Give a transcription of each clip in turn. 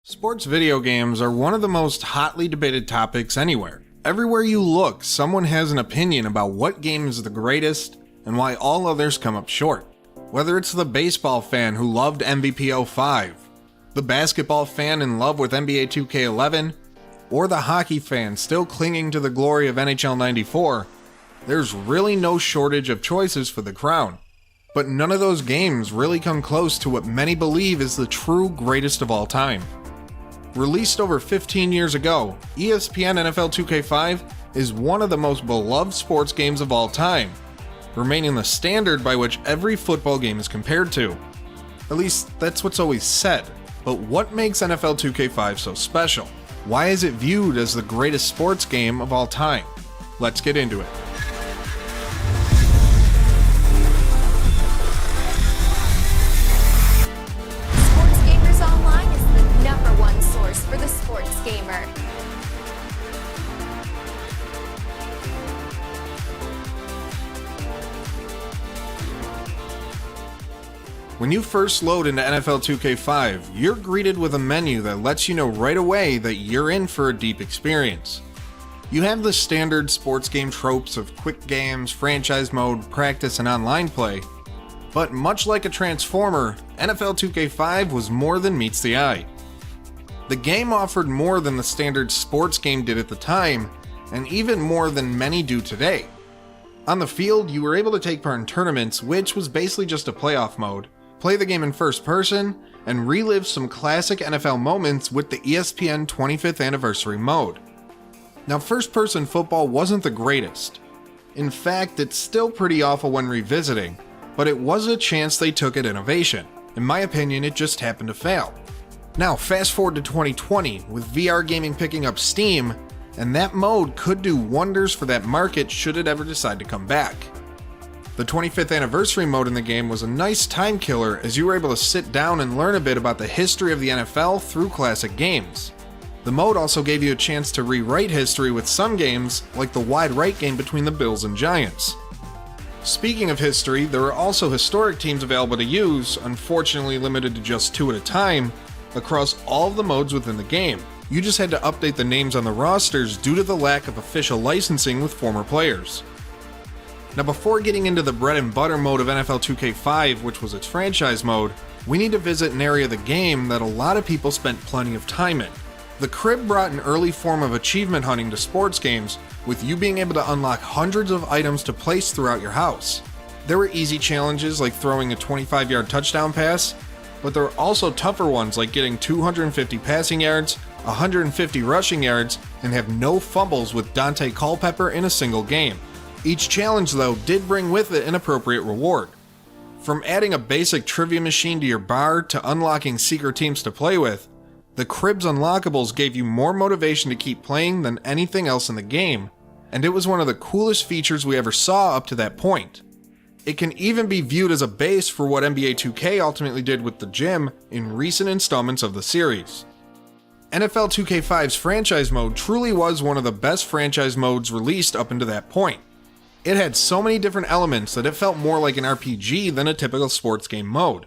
Sports video games are one of the most hotly debated topics anywhere. Everywhere you look, someone has an opinion about what game is the greatest and why all others come up short. Whether it's the baseball fan who loved MVP 05, the basketball fan in love with NBA 2K11, or the hockey fan still clinging to the glory of NHL 94, there's really no shortage of choices for the crown. But none of those games really come close to what many believe is the true greatest of all time. Released over 15 years ago, ESPN NFL 2K5 is one of the most beloved sports games of all time, remaining the standard by which every football game is compared to. At least, that's what's always said. But what makes NFL 2K5 so special? Why is it viewed as the greatest sports game of all time? Let's get into it. For the sports gamer. When you first load into NFL 2K5, you're greeted with a menu that lets you know right away that you're in for a deep experience. You have the standard sports game tropes of quick games, franchise mode, practice, and online play, but much like a Transformer, NFL 2K5 was more than meets the eye. The game offered more than the standard sports game did at the time, and even more than many do today. On the field, you were able to take part in tournaments, which was basically just a playoff mode, play the game in first person, and relive some classic NFL moments with the ESPN 25th anniversary mode. Now, first-person football wasn't the greatest. In fact, it's still pretty awful when revisiting, but it was a chance they took at innovation. In my opinion, it just happened to fail. Now, fast forward to 2020, with VR gaming picking up steam, and that mode could do wonders for that market should it ever decide to come back. The 25th anniversary mode in the game was a nice time killer as you were able to sit down and learn a bit about the history of the NFL through classic games. The mode also gave you a chance to rewrite history with some games, like the wide right game between the Bills and Giants. Speaking of history, there are also historic teams available to use, unfortunately limited to just 2 at a time, across all of the modes within the game. You just had to update the names on the rosters due to the lack of official licensing with former players. Now, before getting into the bread and butter mode of NFL 2K5, which was its franchise mode, we need to visit an area of the game that a lot of people spent plenty of time in. The crib brought an early form of achievement hunting to sports games, with you being able to unlock hundreds of items to place throughout your house. There were easy challenges like throwing a 25-yard touchdown pass, but there were also tougher ones like getting 250 passing yards, 150 rushing yards, and have no fumbles with Dante Culpepper in a single game. Each challenge, though, did bring with it an appropriate reward. From adding a basic trivia machine to your bar to unlocking secret teams to play with, the crib's unlockables gave you more motivation to keep playing than anything else in the game, and it was one of the coolest features we ever saw up to that point. It can even be viewed as a base for what NBA 2K ultimately did with the gym in recent installments of the series. NFL 2K5's franchise mode truly was one of the best franchise modes released up until that point. It had so many different elements that it felt more like an RPG than a typical sports game mode.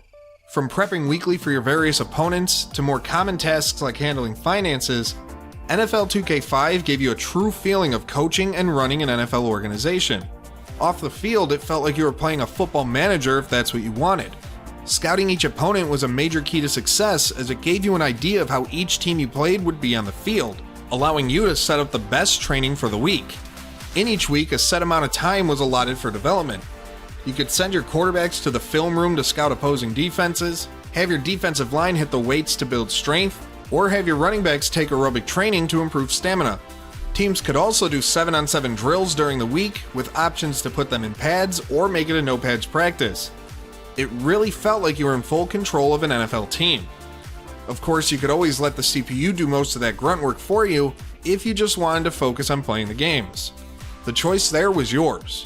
From prepping weekly for your various opponents to more common tasks like handling finances, NFL 2K5 gave you a true feeling of coaching and running an NFL organization. Off the field, it felt like you were playing a football manager if that's what you wanted. Scouting each opponent was a major key to success as it gave you an idea of how each team you played would be on the field, allowing you to set up the best training for the week. In each week, a set amount of time was allotted for development. You could send your quarterbacks to the film room to scout opposing defenses, have your defensive line hit the weights to build strength, or have your running backs take aerobic training to improve stamina. Teams could also do 7-on-7 drills during the week, with options to put them in pads or make it a no-pads practice. It really felt like you were in full control of an NFL team. Of course, you could always let the CPU do most of that grunt work for you if you just wanted to focus on playing the games. The choice there was yours.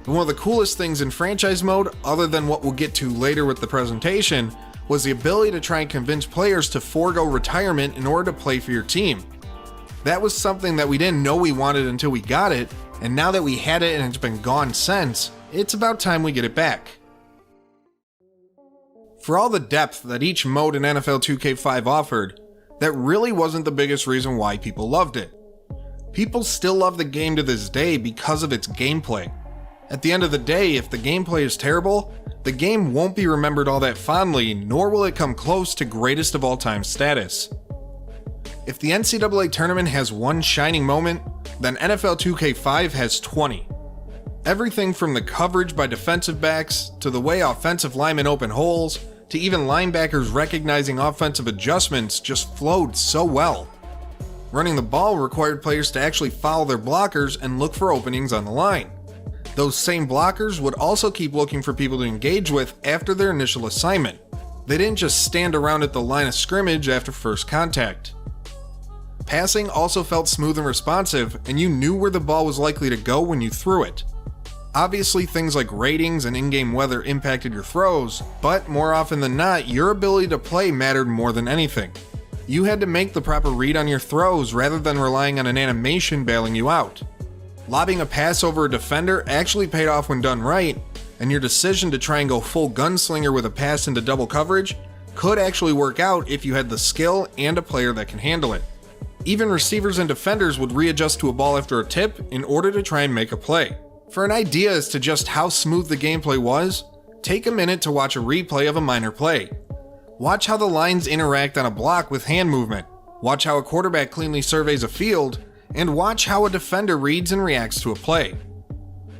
And one of the coolest things in franchise mode, other than what we'll get to later with the presentation, was the ability to try and convince players to forego retirement in order to play for your team. That was something that we didn't know we wanted until we got it, and now that we had it and it's been gone since, it's about time we get it back. For all the depth that each mode in NFL 2K5 offered, that really wasn't the biggest reason why people loved it. People still love the game to this day because of its gameplay. At the end of the day, if the gameplay is terrible, the game won't be remembered all that fondly, nor will it come close to greatest of all time status. If the NCAA tournament has one shining moment, then NFL 2K5 has 20. Everything from the coverage by defensive backs, to the way offensive linemen open holes, to even linebackers recognizing offensive adjustments just flowed so well. Running the ball required players to actually follow their blockers and look for openings on the line. Those same blockers would also keep looking for people to engage with after their initial assignment. They didn't just stand around at the line of scrimmage after first contact. Passing also felt smooth and responsive, and you knew where the ball was likely to go when you threw it. Obviously, things like ratings and in-game weather impacted your throws, but more often than not, your ability to play mattered more than anything. You had to make the proper read on your throws rather than relying on an animation bailing you out. Lobbing a pass over a defender actually paid off when done right, and your decision to try and go full gunslinger with a pass into double coverage could actually work out if you had the skill and a player that can handle it. Even receivers and defenders would readjust to a ball after a tip in order to try and make a play. For an idea as to just how smooth the gameplay was, take a minute to watch a replay of a minor play. Watch how the lines interact on a block with hand movement, watch how a quarterback cleanly surveys a field, and watch how a defender reads and reacts to a play.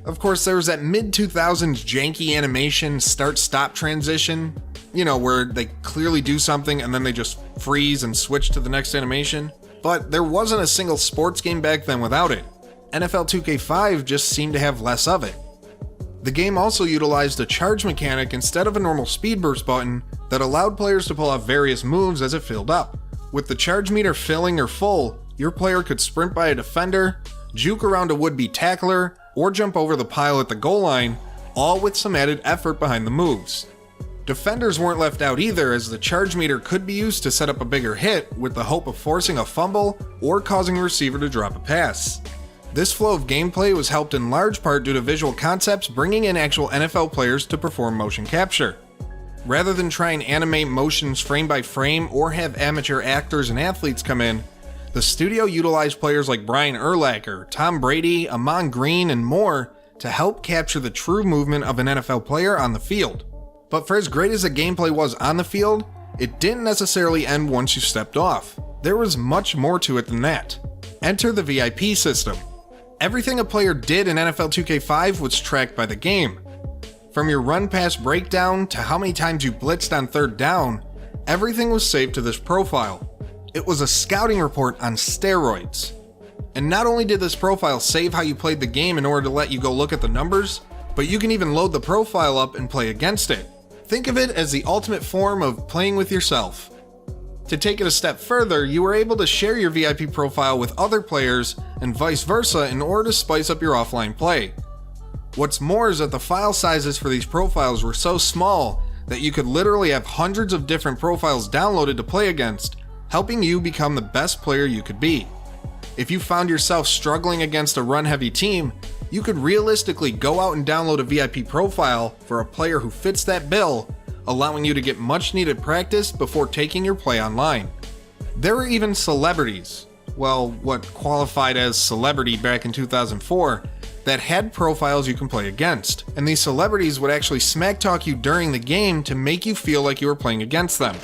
Of course, there was that mid-2000s janky animation start-stop transition, where they clearly do something and then they just freeze and switch to the next animation. But there wasn't a single sports game back then without it. NFL 2K5 just seemed to have less of it. The game also utilized a charge mechanic instead of a normal speed burst button that allowed players to pull off various moves as it filled up. With the charge meter filling or full, your player could sprint by a defender, juke around a would-be tackler, or jump over the pile at the goal line, all with some added effort behind the moves. Defenders weren't left out either, as the charge meter could be used to set up a bigger hit with the hope of forcing a fumble or causing a receiver to drop a pass. This flow of gameplay was helped in large part due to Visual Concepts bringing in actual NFL players to perform motion capture. Rather than try and animate motions frame by frame or have amateur actors and athletes come in, the studio utilized players like Brian Urlacher, Tom Brady, Amon Green, and more to help capture the true movement of an NFL player on the field. But for as great as the gameplay was on the field, it didn't necessarily end once you stepped off. There was much more to it than that. Enter the VIP system. Everything a player did in NFL 2K5 was tracked by the game. From your run-pass breakdown to how many times you blitzed on third down, everything was saved to this profile. It was a scouting report on steroids. And not only did this profile save how you played the game in order to let you go look at the numbers, but you can even load the profile up and play against it. Think of it as the ultimate form of playing with yourself. To take it a step further, you were able to share your VIP profile with other players and vice versa in order to spice up your offline play. What's more is that the file sizes for these profiles were so small that you could literally have hundreds of different profiles downloaded to play against, helping you become the best player you could be. If you found yourself struggling against a run-heavy team, you could realistically go out and download a VIP profile for a player who fits that bill, allowing you to get much needed practice before taking your play online. There were even celebrities, well, what qualified as celebrity back in 2004, that had profiles you can play against, and these celebrities would actually smack talk you during the game to make you feel like you were playing against them.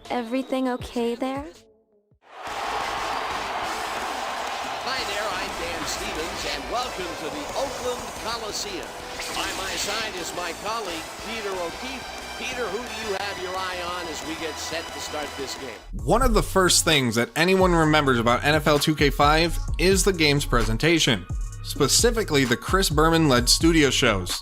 Everything okay there? Hi there, I'm Dan Stevens, and welcome to the Oakland Coliseum. By my side is my colleague, Peter O'Keefe. Peter, who do you have your eye on as we get set to start this game? One of the first things that anyone remembers about NFL 2K5 is the game's presentation, specifically the Chris Berman-led studio shows.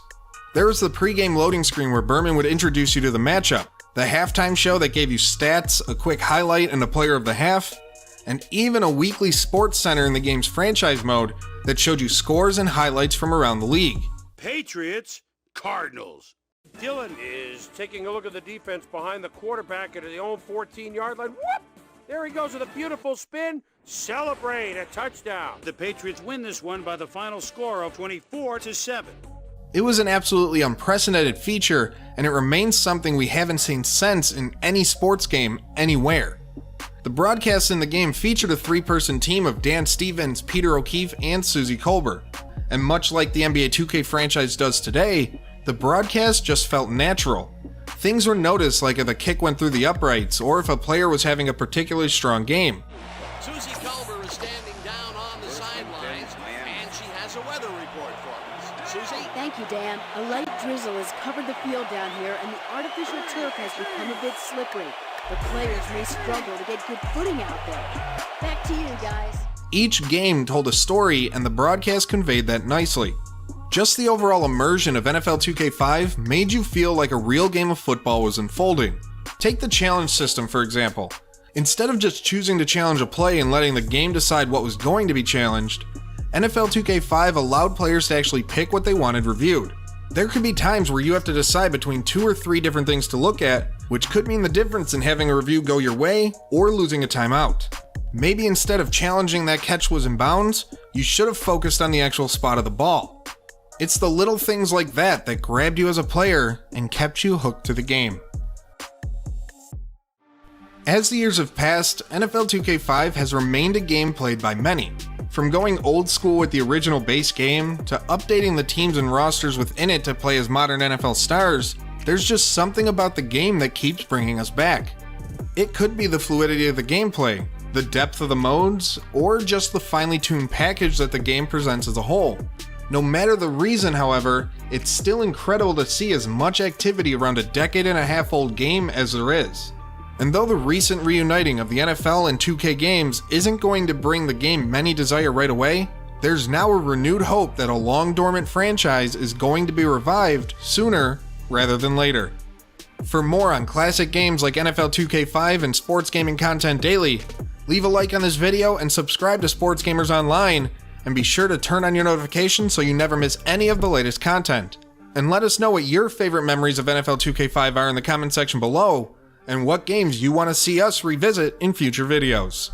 There was the pre-game loading screen where Berman would introduce you to the matchup, the halftime show that gave you stats, a quick highlight, and a player of the half, and even a weekly sports center in the game's franchise mode that showed you scores and highlights from around the league. Patriots, Cardinals. Dylan is taking a look at the defense behind the quarterback at his own 14-yard line. Whoop! There he goes with a beautiful spin. Celebrate a touchdown. The Patriots win this one by the final score of 24-7. It was an absolutely unprecedented feature, and it remains something we haven't seen since in any sports game anywhere. The broadcasts in the game featured a 3-person team of Dan Stevens, Peter O'Keefe, and Suzy Kolber. And much like the NBA 2K franchise does today, the broadcast just felt natural. Things were noticed, like if a kick went through the uprights or if a player was having a particularly strong game. Suzy Kolber is standing down on the sidelines, and she has a weather report for us. Suzy? Thank you, Dan. A light drizzle has covered the field down here, and the artificial turf has become a bit slippery. The players may struggle to get good footing out there. Back to you, guys. Each game told a story, and the broadcast conveyed that nicely. Just the overall immersion of NFL 2K5 made you feel like a real game of football was unfolding. Take the challenge system, for example. Instead of just choosing to challenge a play and letting the game decide what was going to be challenged, NFL 2K5 allowed players to actually pick what they wanted reviewed. There could be times where you have to decide between 2 or 3 different things to look at, which could mean the difference in having a review go your way or losing a timeout. Maybe instead of challenging that catch was in bounds, you should have focused on the actual spot of the ball. It's the little things like that that grabbed you as a player and kept you hooked to the game. As the years have passed, NFL 2K5 has remained a game played by many. From going old school with the original base game, to updating the teams and rosters within it to play as modern NFL stars, there's just something about the game that keeps bringing us back. It could be the fluidity of the gameplay, the depth of the modes, or just the finely tuned package that the game presents as a whole. No matter the reason, however, it's still incredible to see as much activity around a decade-and-a-half old game as there is. And though the recent reuniting of the NFL and 2K games isn't going to bring the game many desire right away, there's now a renewed hope that a long-dormant franchise is going to be revived sooner rather than later. For more on classic games like NFL 2K5 and sports gaming content daily, leave a like on this video and subscribe to Sports Gamers Online, and be sure to turn on your notifications so you never miss any of the latest content. And let us know what your favorite memories of NFL 2K5 are in the comment section below, and what games you want to see us revisit in future videos.